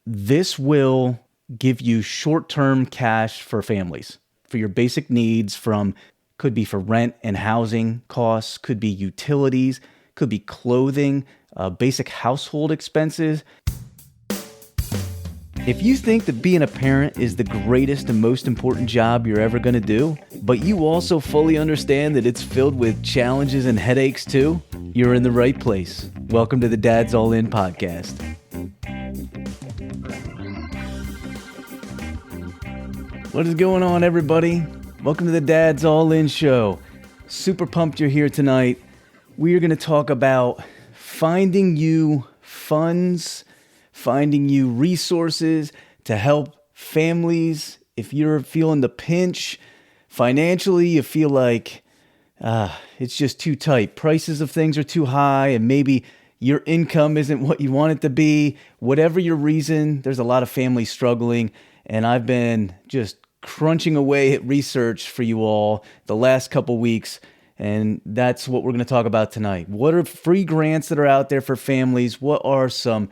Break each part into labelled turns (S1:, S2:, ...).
S1: This will give you short-term cash for families, for your basic needs could be for rent and housing costs, could be utilities, could be clothing, basic household expenses. If you think that being a parent is the greatest and most important job you're ever going to do, but you also fully understand that it's filled with challenges and headaches too, you're in the right place. Welcome to the Dad's All In podcast. What is going on, everybody? Welcome to the Dad's All In show. Super pumped you're here tonight. We are going to talk about finding you funds, finding you resources to help families. If you're feeling the pinch financially, you feel like it's just too tight. Prices of things are too high, and maybe your income isn't what you want it to be. Whatever your reason, there's a lot of families struggling, and I've been just crunching away at research for you all the last couple weeks, and that's what we're going to talk about tonight. What are free grants that are out there for families? What are some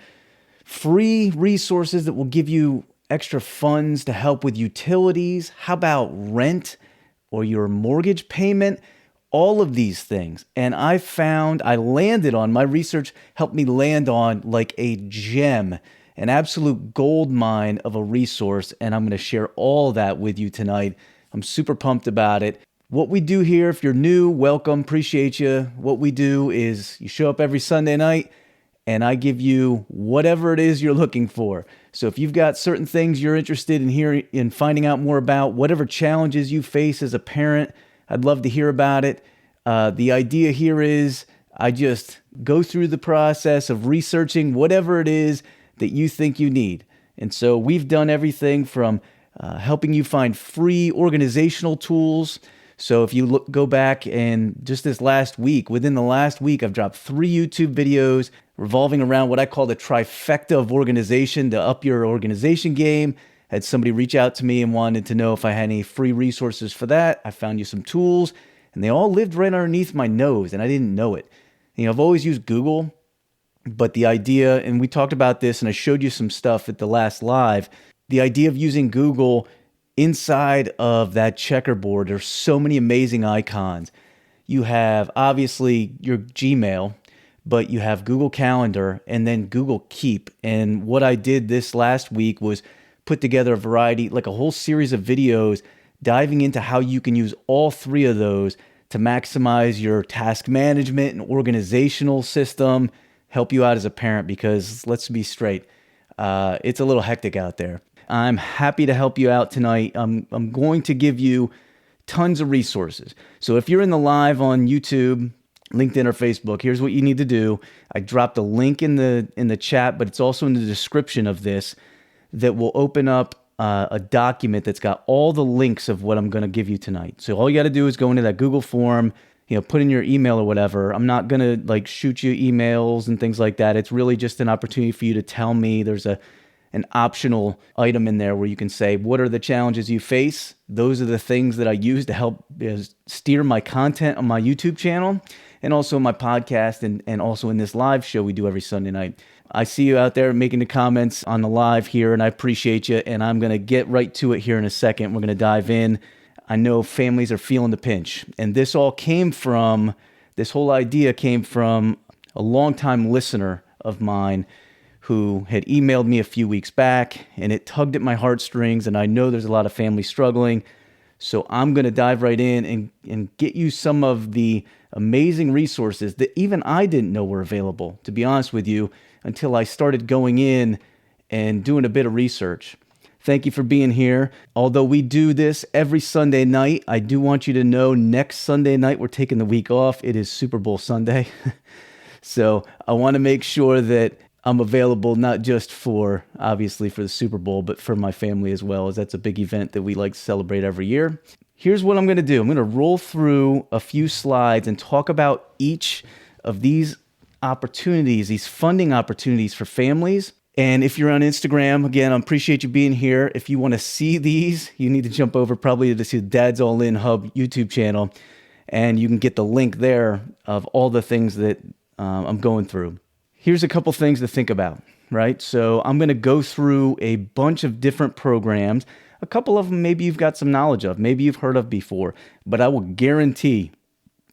S1: free resources that will give you extra funds to help with utilities? How about rent or your mortgage payment? All of these things. And my research helped me land on like a gem, an absolute gold mine of a resource. And I'm going to share all that with you tonight. I'm super pumped about it. What we do here, if you're new, welcome, appreciate you. What we do is you show up every Sunday night, and I give you whatever it is you're looking for. So if you've got certain things you're interested in hearing, in finding out more about, whatever challenges you face as a parent, I'd love to hear about it. The idea here is I just go through the process of researching whatever it is that you think you need. And so we've done everything from helping you find free organizational tools. So if you go back and just within the last week, I've dropped 3 YouTube videos revolving around what I call the trifecta of organization to up your organization game. Had somebody reach out to me and wanted to know if I had any free resources for that. I found you some tools, and they all lived right underneath my nose, and I didn't know it. I've always used Google, but the idea, and we talked about this, and I showed you some stuff at the last live, the idea of using Google inside of that checkerboard, there's so many amazing icons. You have, obviously, your Gmail, but you have Google Calendar and then Google Keep. And what I did this last week was put together a variety, like a whole series of videos diving into how you can use all 3 of those to maximize your task management and organizational system, help you out as a parent, because let's be straight, it's a little hectic out there. I'm happy to help you out tonight. I'm going to give you tons of resources. So if you're in the live on YouTube, LinkedIn, or Facebook, here's what you need to do. I dropped a link in the chat, but it's also in the description of this that will open up a document that's got all the links of what I'm going to give you tonight. So all you got to do is go into that Google form, put in your email or whatever. I'm not going to shoot you emails and things like that. It's really just an opportunity for you to tell me. There's an optional item in there where you can say, what are the challenges you face? Those are the things that I use to help steer my content on my YouTube channel and also my podcast and also in this live show we do every Sunday night. I see you out there making the comments on the live here, and I appreciate you, and I'm going to get right to it here in a second. We're going to dive in. I know families are feeling the pinch, and this whole idea came from a longtime listener of mine who had emailed me a few weeks back, and it tugged at my heartstrings, and I know there's a lot of families struggling. So I'm going to dive right in and get you some of the amazing resources that even I didn't know were available, to be honest with you, until I started going in and doing a bit of research. Thank you for being here. Although we do this every Sunday night, I do want you to know next Sunday night we're taking the week off. It is Super Bowl Sunday. So I want to make sure that I'm available not just obviously for the Super Bowl, but for my family as well, as that's a big event that we like to celebrate every year. Here's what I'm going to do. I'm going to roll through a few slides and talk about each of these opportunities, these funding opportunities for families. And if you're on Instagram, again, I appreciate you being here. If you want to see these, you need to jump over probably to see the Dad's All In Hub YouTube channel, and you can get the link there of all the things that I'm going through. Here's a couple things to think about. right? So I'm going to go through a bunch of different programs. A couple of them maybe you've got some knowledge of, maybe you've heard of before, but I will guarantee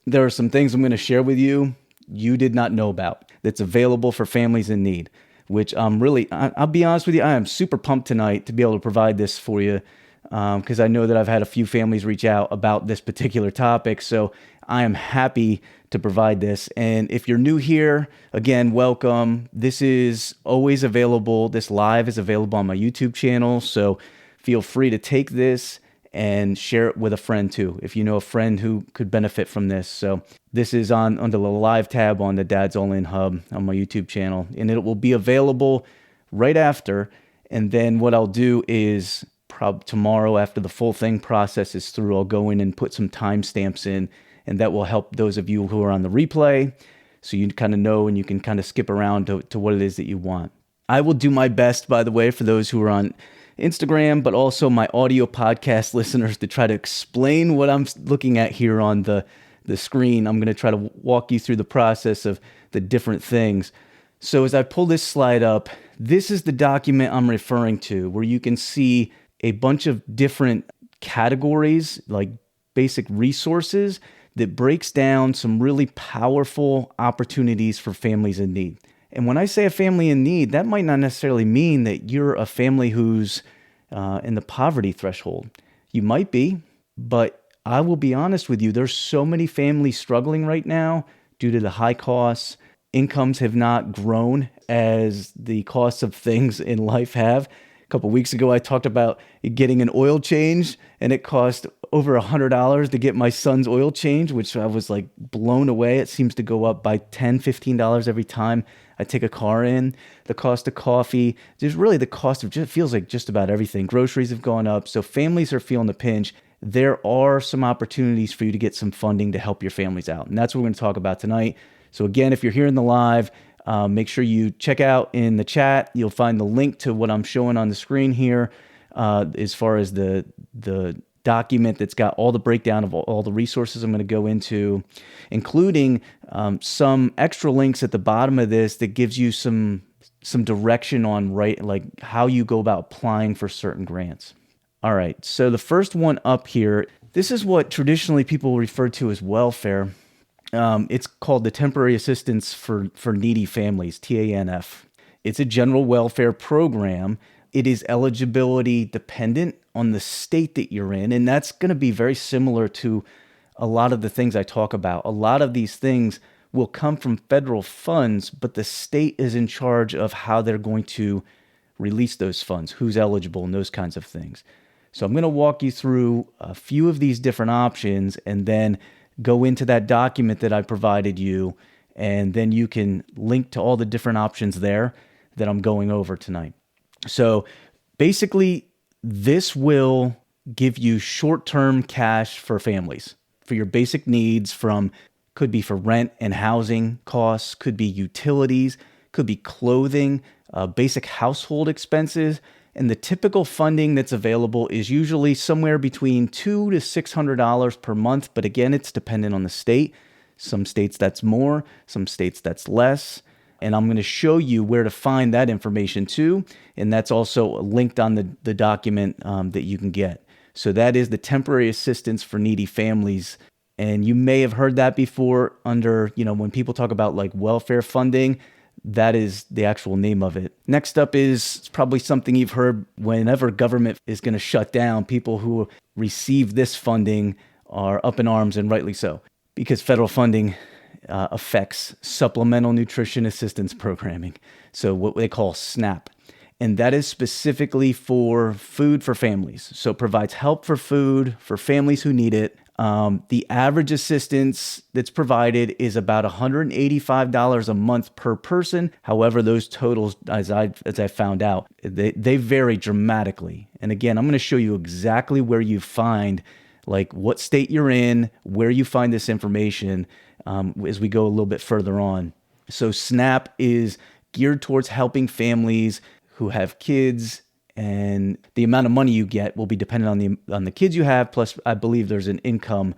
S1: there are some things I'm going to share with you did not know about that's available for families in need, which I'll be honest with you, I am super pumped tonight to be able to provide this for you, because I know that I've had a few families reach out about this particular topic. So I am happy to provide this. And if you're new here, again, welcome. This is always available. This live is available on my YouTube channel. So feel free to take this and share it with a friend too, if you know a friend who could benefit from this. So this is under the live tab on the Dad's All In Hub on my YouTube channel, and it will be available right after. And then what I'll do is tomorrow, after the full thing processes through, I'll go in and put some timestamps in, and that will help those of you who are on the replay, so you kind of know and you can kind of skip around to what it is that you want. I will do my best, by the way, for those who are on Instagram, but also my audio podcast listeners, to try to explain what I'm looking at here on the screen. I'm going to try to walk you through the process of the different things. So as I pull this slide up, this is the document I'm referring to, where you can see a bunch of different categories, like basic resources, that breaks down some really powerful opportunities for families in need. And when I say a family in need, that might not necessarily mean that you're a family who's in the poverty threshold. You might be, but I will be honest with you, there's so many families struggling right now due to the high costs. Incomes have not grown as the costs of things in life have. A couple of weeks ago, I talked about getting an oil change, and it cost over $100 to get my son's oil change, which I was like blown away. It seems to go up by $10, $15 every time I take a car in. The cost of coffee, there's really the cost of just feels like just about everything. Groceries have gone up, so families are feeling the pinch. There are some opportunities for you to get some funding to help your families out, and that's what we're going to talk about tonight. So again, if you're here in the live, make sure you check out in the chat. You'll find the link to what I'm showing on the screen here, as far as the document that's got all the breakdown of all the resources I'm going to go into, including some extra links at the bottom of this that gives you some direction on like how you go about applying for certain grants. All right, so the first one up here, this is what traditionally people refer to as welfare. It's called the Temporary Assistance for Needy Families, TANF. It's a general welfare program. It is eligibility dependent on the state that you're in, and that's going to be very similar to a lot of the things I talk about. A lot of these things will come from federal funds, but the state is in charge of how they're going to release those funds, who's eligible, and those kinds of things. So I'm going to walk you through a few of these different options and then go into that document that I provided you, and then you can link to all the different options there that I'm going over tonight. So basically, this will give you short-term cash for families, for your basic needs, could be for rent and housing costs, could be utilities, could be clothing, basic household expenses. And the typical funding that's available is usually somewhere between $200 to $600 per month. But again, it's dependent on the state. Some states that's more, some states that's less. And I'm going to show you where to find that information too. And that's also linked on the document that you can get. So that is the Temporary Assistance for Needy Families. And you may have heard that before under, when people talk about like welfare funding, that is the actual name of it. Next up is probably something you've heard whenever government is going to shut down. People who receive this funding are up in arms, and rightly so, because federal funding affects Supplemental Nutrition Assistance Programming, so what they call SNAP. And that is specifically for food for families. So it provides help for food for families who need it. The average assistance that's provided is about $185 a month per person. However, those totals, as I found out, they vary dramatically. And again, I'm going to show you exactly where you find, like what state you're in, where you find this information as we go a little bit further on. So SNAP is geared towards helping families who have kids, and the amount of money you get will be dependent on the kids you have. Plus, I believe there's an income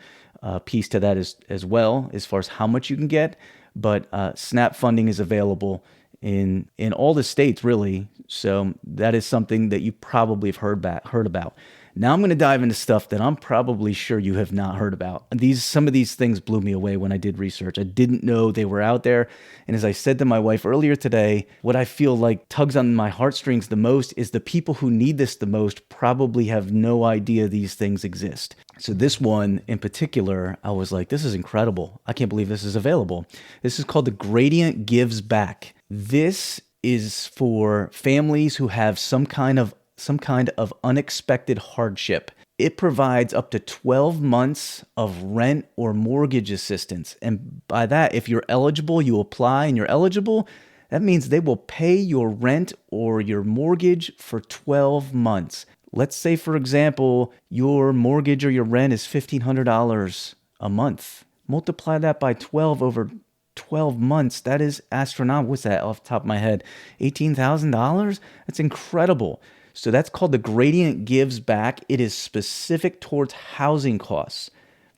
S1: piece to that as well, as far as how much you can get. But SNAP funding is available in all the states, really. So that is something that you probably have heard about. Now I'm going to dive into stuff that I'm probably sure you have not heard about. Some of these things blew me away when I did research. I didn't know they were out there. And as I said to my wife earlier today, what I feel like tugs on my heartstrings the most is the people who need this the most probably have no idea these things exist. So this one in particular, I was like, this is incredible. I can't believe this is available. This is called the Gradient Gives Back. This is for families who have some kind of unexpected hardship. It provides up to 12 months of rent or mortgage assistance. And by that, if you're eligible, you apply and you're eligible, that means they will pay your rent or your mortgage for 12 months. Let's say, for example, your mortgage or your rent is $1,500 a month. Multiply that by 12 over 12 months. That is astronomical. What's that off the top of my head? $18,000? That's incredible. So that's called the Gradient Gives Back. It is specific towards housing costs.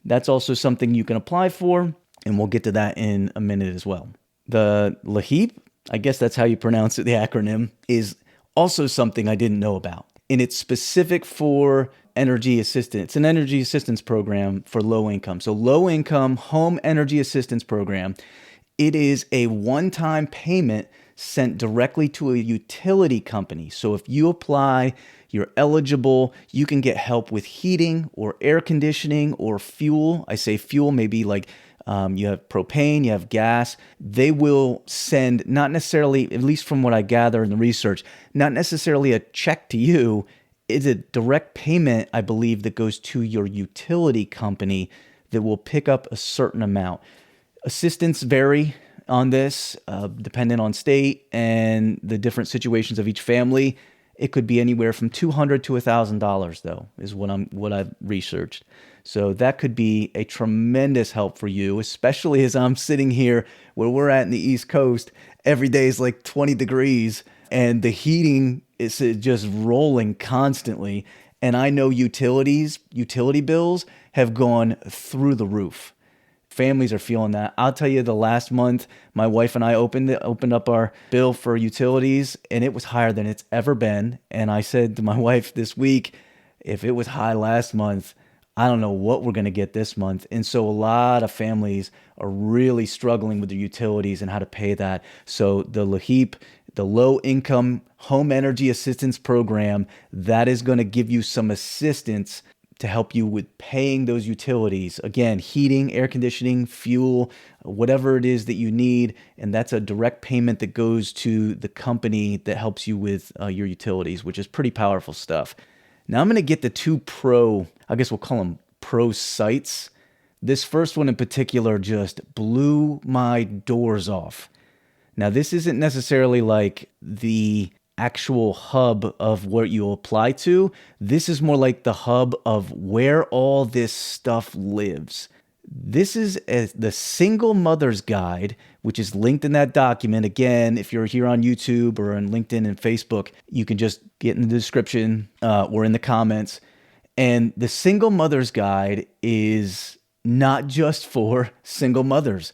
S1: That's also something you can apply for, and we'll get to that in a minute as well. The LAHEAP, I guess that's how you pronounce it, the acronym, is also something I didn't know about. And it's specific for energy assistance. It's an energy assistance program for low income. So low income home energy assistance program. It is a one-time payment sent directly to a utility company. So if you apply, you're eligible, you can get help with heating or air conditioning or fuel. I say fuel, maybe like you have propane, you have gas. They will send, not necessarily, at least from what I gather in the research, not necessarily a check to you. It's a direct payment, I believe, that goes to your utility company that will pick up a certain amount. Assistance vary on this, dependent on state and the different situations of each family. It could be anywhere from $200 to $1,000, though, is what I've researched. So that could be a tremendous help for you, especially as I'm sitting here where we're at in the East Coast. Every day is like 20 degrees, and the heating is just rolling constantly. And I know utility bills have gone through the roof. Families are feeling that. I'll tell you, the last month, my wife and I opened up our bill for utilities, and it was higher than it's ever been. And I said to my wife this week, if it was high last month, I don't know what we're going to get this month. And so a lot of families are really struggling with their utilities and how to pay that. So the LAHEAP, the Low Income Home Energy Assistance Program, that is going to give you some assistance to help you with paying those utilities. Again, heating, air conditioning, fuel, whatever it is that you need. And that's a direct payment that goes to the company that helps you with your utilities, which is pretty powerful stuff. Now I'm going to get the two I guess we'll call them pro sites. This first one in particular just blew my doors off. Now, this isn't necessarily like the actual hub of what you apply to. This is more like the hub of where all this stuff lives. This is the Single Mother's Guide, which is linked in that document. Again, if you're here on YouTube or on LinkedIn and Facebook, you can just get in the description or in the comments. And the Single Mother's Guide is not just for single mothers.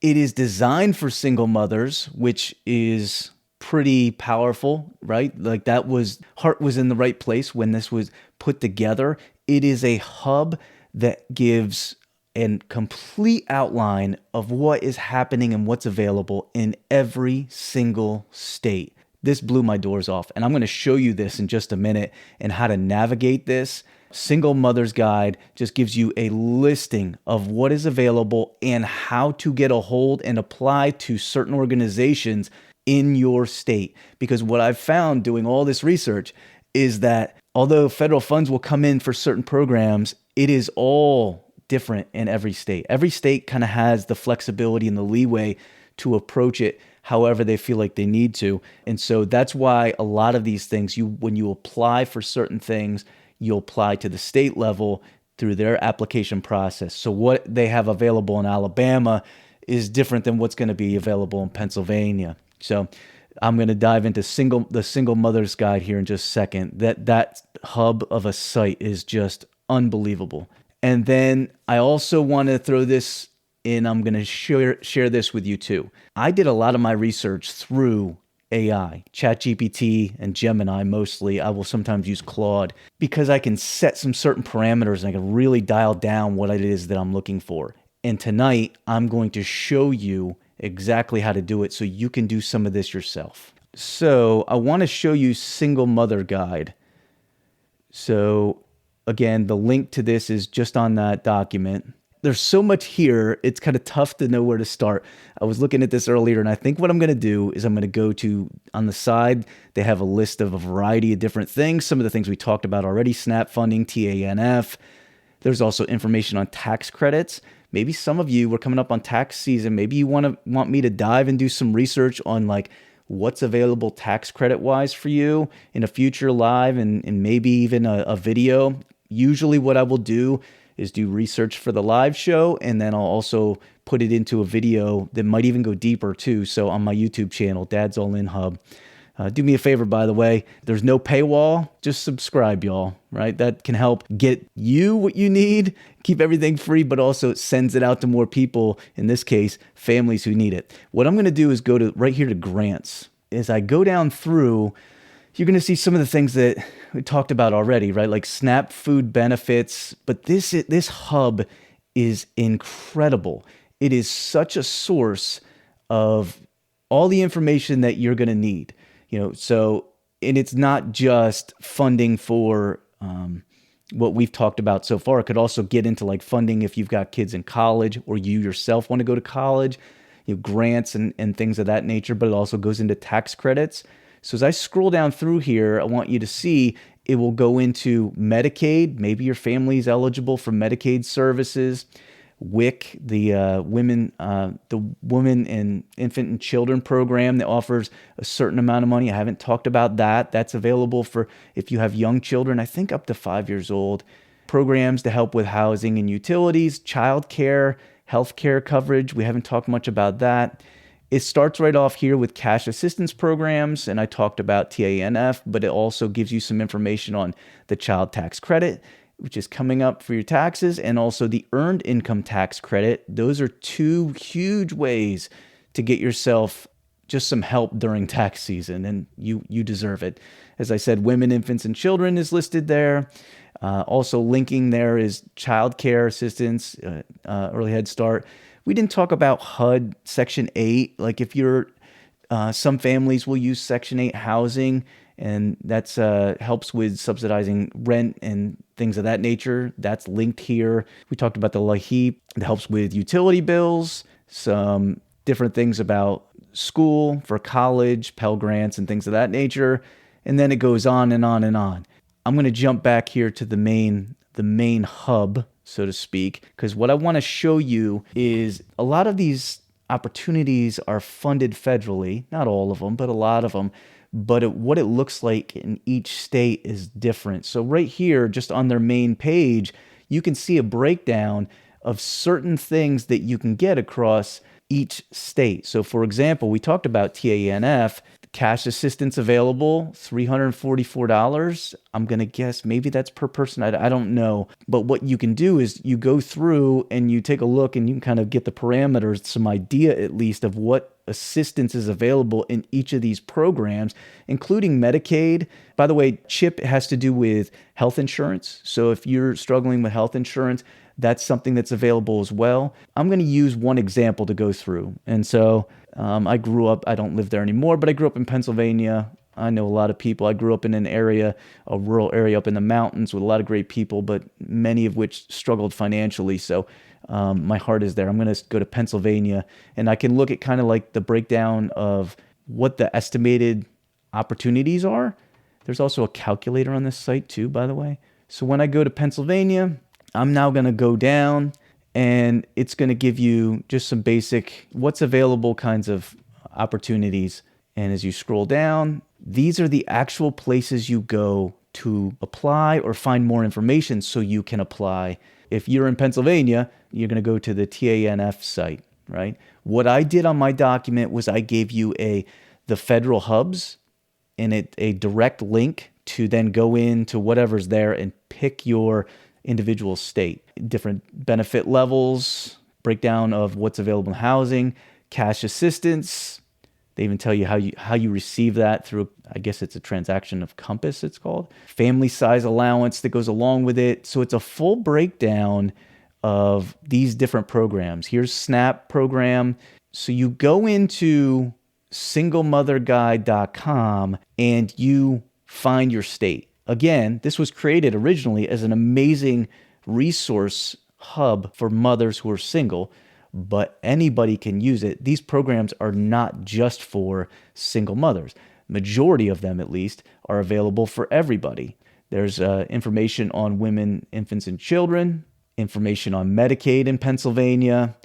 S1: It is designed for single mothers, which is pretty powerful, right? Like heart was in the right place when this was put together. It is a hub that gives a complete outline of what is happening and what's available in every single state. This blew my doors off, and I'm going to show you this in just a minute and how to navigate this. Single Mother's Guide just gives you a listing of what is available and how to get a hold and apply to certain organizations in your state. Because what I've found doing all this research is that although federal funds will come in for certain programs, it is all different in every state. Every state kind of has the flexibility and the leeway to approach it however they feel like they need to. And so that's why a lot of these things, when you apply for certain things, you'll apply to the state level through their application process. So what they have available in Alabama is different than what's going to be available in Pennsylvania. So I'm going to dive into the Single Mother's Guide here in just a second. That hub of a site is just unbelievable. And then I also want to throw this and I'm going to share this with you too. I did a lot of my research through AI, ChatGPT and Gemini mostly. I will sometimes use Claude because I can set some certain parameters and I can really dial down what it is that I'm looking for. And tonight, I'm going to show you exactly how to do it so you can do some of this yourself. So I want to show you Single Mother Guide. So again, the link to this is just on that document. There's so much here, it's kind of tough to know where to start. I was looking at this earlier, and I think what I'm going to do is I'm going to go to, on the side, they have a list of a variety of different things. Some of the things we talked about already, SNAP funding, TANF. There's also information on tax credits. Maybe some of you, we're coming up on tax season. Maybe you want me to dive and do some research on like what's available tax credit wise for you in a future live and maybe even a video. Usually what I will do is do research for the live show, and then I'll also put it into a video that might even go deeper too. So on my YouTube channel, Dad's All In Hub. Do me a favor, by the way, there's no paywall, just subscribe, y'all, right? That can help get you what you need, keep everything free, but also it sends it out to more people, in this case, families who need it. What I'm going to do is go to right here to grants. As I go down through, you're going to see some of the things that we talked about already, right? Like SNAP food benefits, but this hub is incredible. It is such a source of all the information that you're going to need. So, and it's not just funding for what we've talked about so far. It could also get into like funding if you've got kids in college or you yourself want to go to college, grants and things of that nature, but it also goes into tax credits. So as I scroll down through here, I want you to see it will go into Medicaid. Maybe your family is eligible for Medicaid services. WIC, the Women and Infant and Children program that offers a certain amount of money. I haven't talked about that. That's available for if you have young children, I think up to 5 years old. Programs to help with housing and utilities, childcare, healthcare coverage. We haven't talked much about that. It starts right off here with cash assistance programs, and I talked about TANF, but it also gives you some information on the child tax credit, which is coming up for your taxes, and also the earned income tax credit. Those are two huge ways to get yourself just some help during tax season, and you deserve it. As I said, women, infants, and children is listed there. Also linking there is child care assistance, early Head Start. We didn't talk about HUD Section 8. Like if you're, some families will use Section 8 housing, and that's helps with subsidizing rent and things of that nature. That's linked here. We talked about the LAHEAP that helps with utility bills, some different things about school for college, Pell Grants, and things of that nature. And then it goes on and on and on. I'm going to jump back here to the main hub, so to speak, because what I want to show you is a lot of these opportunities are funded federally, not all of them, but a lot of them. But what it looks like in each state is different. So right here, just on their main page, you can see a breakdown of certain things that you can get across each state. So for example, we talked about TANF, cash assistance available, $344. I'm going to guess maybe that's per person. I don't know. But what you can do is you go through and you take a look and you can kind of get the parameters, some idea at least of what assistance is available in each of these programs, including Medicaid. By the way, CHIP has to do with health insurance. So if you're struggling with health insurance, that's something that's available as well. I'm going to use one example to go through. And so I grew up, I don't live there anymore, but I grew up in Pennsylvania. I know a lot of people. I grew up in a rural area up in the mountains with a lot of great people, but many of which struggled financially. So my heart is there. I'm going to go to Pennsylvania, and I can look at kind of like the breakdown of what the estimated opportunities are. There's also a calculator on this site too, by the way. So when I go to Pennsylvania, I'm now going to go down, and it's going to give you just some basic what's available kinds of opportunities. And as you scroll down, these are the actual places you go to apply or find more information so you can apply. If you're in Pennsylvania, you're going to go to the TANF site, right? What I did on my document was I gave you the federal hubs and a direct link to then go into whatever's there and pick your individual state, different benefit levels, breakdown of what's available in housing, cash assistance. They even tell you how you receive that through, I guess it's a transaction of Compass, it's called. Family size allowance that goes along with it. So it's a full breakdown of these different programs. Here's SNAP program. So you go into singlemotherguide.com and you find your state. Again, this was created originally as an amazing resource hub for mothers who are single, but anybody can use it. These programs are not just for single mothers. Majority of them, at least, are available for everybody. There's information on women, infants, and children, information on Medicaid in Pennsylvania,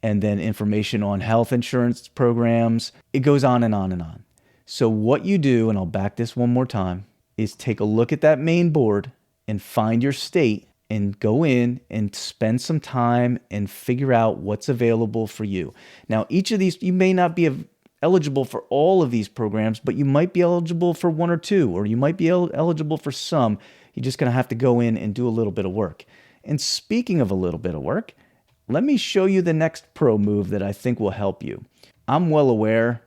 S1: and then information on health insurance programs. It goes on and on and on. So what you do, and I'll back this one more time, is take a look at that main board and find your state and go in and spend some time and figure out what's available for you. Now, each of these, you may not be eligible for all of these programs, but you might be eligible for one or two, or you might be eligible for some. You're just going to have to go in and do a little bit of work. And speaking of a little bit of work, let me show you the next pro move that I think will help you. I'm well aware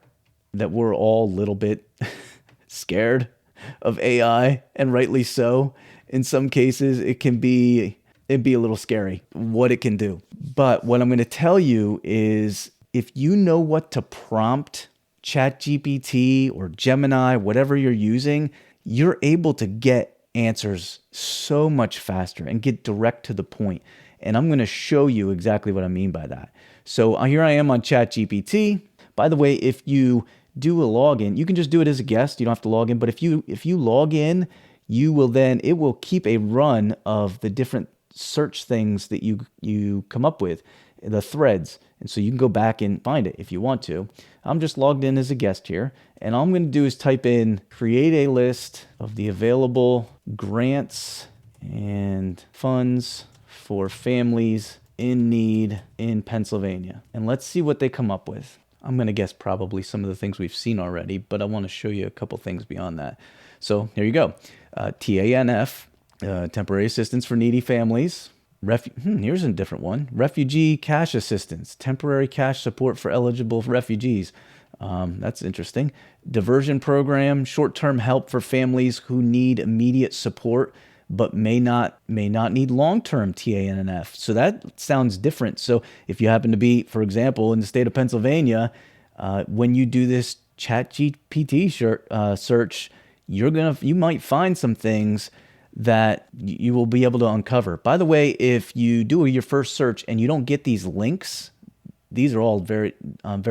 S1: that we're all a little bit scared of AI, and rightly so. In some cases, it'd be a little scary what it can do. But what I'm going to tell you is, if you know what to prompt ChatGPT or Gemini, whatever you're using, you're able to get answers so much faster and get direct to the point. And I'm going to show you exactly what I mean by that. So here I am on ChatGPT. By the way, if you do a login, you can just do it as a guest. You don't have to log in. But if you log in, it will keep a run of the different search things that you come up with, the threads. And so you can go back and find it if you want to. I'm just logged in as a guest here. And all I'm going to do is type in, create a list of the available grants and funds for families in need in Pennsylvania. And let's see what they come up with. I'm going to guess probably some of the things we've seen already, but I want to show you a couple things beyond that. So here you go. TANF, temporary assistance for needy families. Here's a different one. Refugee cash assistance, temporary cash support for eligible refugees. That's interesting. Diversion program, short-term help for families who need immediate support but may not need long-term TANF. So that sounds different. So if you happen to be, for example, in the state of Pennsylvania, when you do this ChatGPT search, you might find some things that you will be able to uncover. By the way, if you do your first search and you don't get these links, these are all very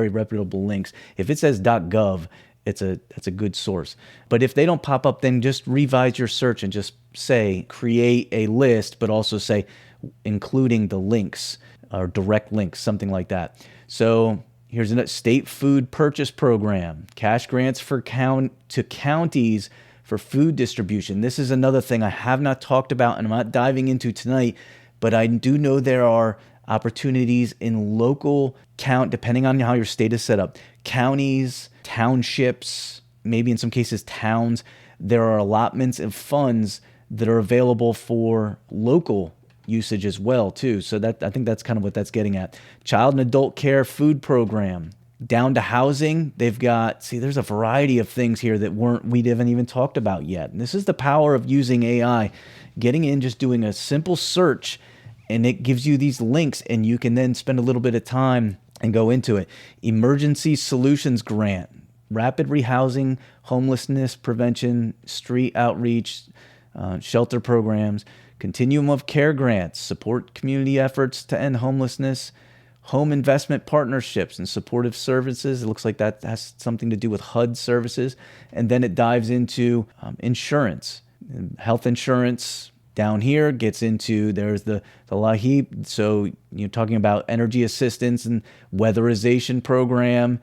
S1: reputable links. If it says .gov, that's a good source. But if they don't pop up, then just revise your search and just say create a list, but also say including the links or direct links, something like that. So here's a state food purchase program, cash grants to counties for food distribution. This is another thing I have not talked about and I'm not diving into tonight, but I do know there are opportunities in local depending on how your state is set up, counties, townships, maybe in some cases towns. There are allotments of funds that are available for local usage as well too. So I think that's kind of what that's getting at. Child and adult care food program. Down to housing, they've got, there's a variety of things here that we haven't even talked about yet. And this is the power of using AI, getting in, just doing a simple search, and it gives you these links, and you can then spend a little bit of time and go into it. Emergency Solutions Grant, rapid rehousing, homelessness prevention, street outreach, shelter programs, continuum of care grants, support community efforts to end homelessness, home investment partnerships and supportive services. It looks like that has something to do with HUD services. And then it dives into insurance, health insurance. Down here gets into, there's the LAHEAP. So you're talking about energy assistance and weatherization program,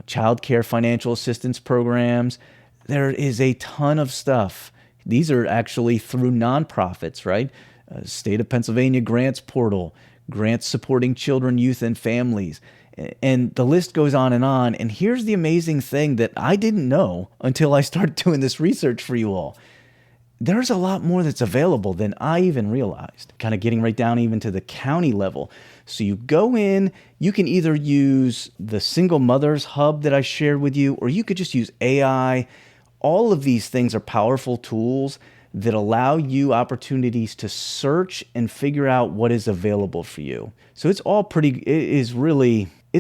S1: child care financial assistance programs. There is a ton of stuff. These are actually through nonprofits, right? State of Pennsylvania grants portal, grants supporting children, youth, and families. And the list goes on. And here's the amazing thing that I didn't know until I started doing this research for you all. there's a lot more that's available than I even realized, kind of getting right down even to the county level. So you go in, you can either use the single mothers hub that I shared with you, or you could just use AI. All of these things are powerful tools that allow you opportunities to search and figure out what is available for you. So it's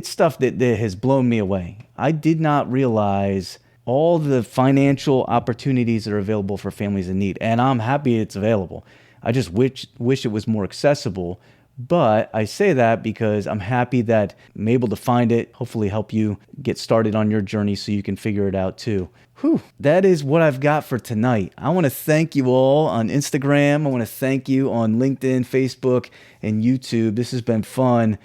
S1: stuff that has blown me away. I did not realize all the financial opportunities that are available for families in need. And I'm happy it's available. I just wish it was more accessible. But I say that because I'm happy that I'm able to find it, hopefully help you get started on your journey so you can figure it out too. Whew, that is what I've got for tonight. I want to thank you all on Instagram. I want to thank you on LinkedIn, Facebook, and YouTube. This has been fun.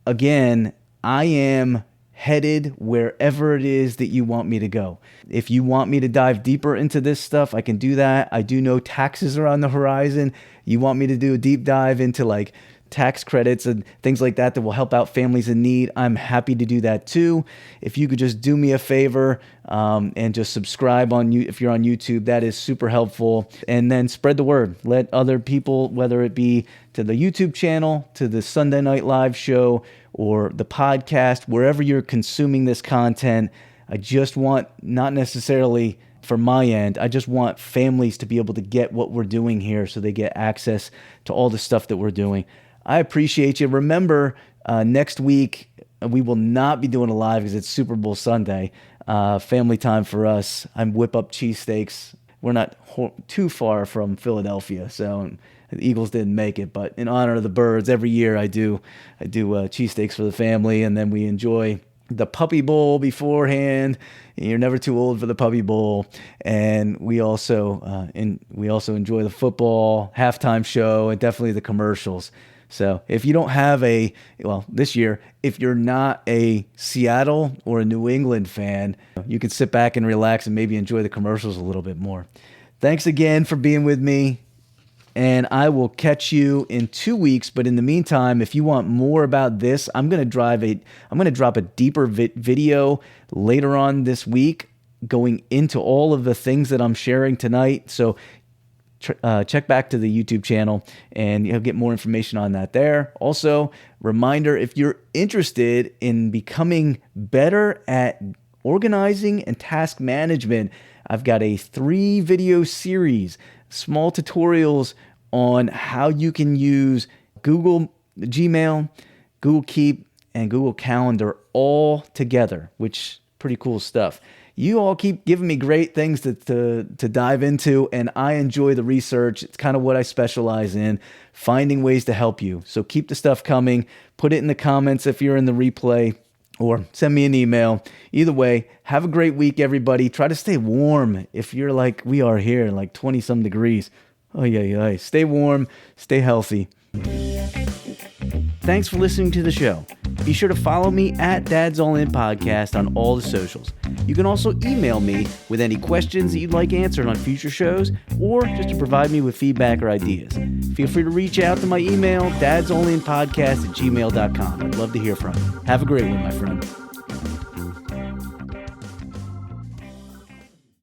S1: Again, I am headed wherever it is that you want me to go. If you want me to dive deeper into this stuff, I can do that. I do know taxes are on the horizon. You want me to do a deep dive into like tax credits and things like that will help out families in need, I'm happy to do that too. If you could just do me a favor and just subscribe if you're on YouTube, that is super helpful. And then spread the word. Let other people, whether it be to the YouTube channel, to the Sunday Night Live show, or the podcast, wherever you're consuming this content, I just want, not necessarily from my end, I just want families to be able to get what we're doing here so they get access to all the stuff that we're doing. I appreciate you. Remember, next week, we will not be doing a live because it's Super Bowl Sunday. Family time for us. I whip up cheesesteaks. We're not too far from Philadelphia, so the Eagles didn't make it. But in honor of the birds, every year I do cheesesteaks for the family, and then we enjoy the Puppy Bowl beforehand. You're never too old for the Puppy Bowl, and we also enjoy the football halftime show and definitely the commercials. So if you don't have this year, if you're not a Seattle or a New England fan, you can sit back and relax and maybe enjoy the commercials a little bit more. Thanks again for being with me, and I will catch you in 2 weeks. But in the meantime, if you want more about this, I'm going to drop a deeper video later on this week, going into all of the things that I'm sharing tonight. So check back to the YouTube channel and you'll get more information on that there. Also, reminder, if you're interested in becoming better at organizing and task management, I've got a 3-video series, small tutorials on how you can use Google Gmail, Google Keep, and Google Calendar all together, which pretty cool stuff. You all keep giving me great things to dive into, and I enjoy the research. It's kind of what I specialize in, finding ways to help you. So keep the stuff coming. Put it in the comments if you're in the replay, or send me an email. Either way, have a great week, everybody. Try to stay warm if you're like we are here, like 20-some degrees. Oh, yeah. Stay warm, stay healthy. Thanks for listening to the show. Be sure to follow me at dadsallinpodcast on all the socials. You can also email me with any questions that you'd like answered on future shows, or just to provide me with feedback or ideas. Feel free to reach out to my email, dadsallinpodcast@gmail.com. I'd love to hear from you. Have a great one, my friend.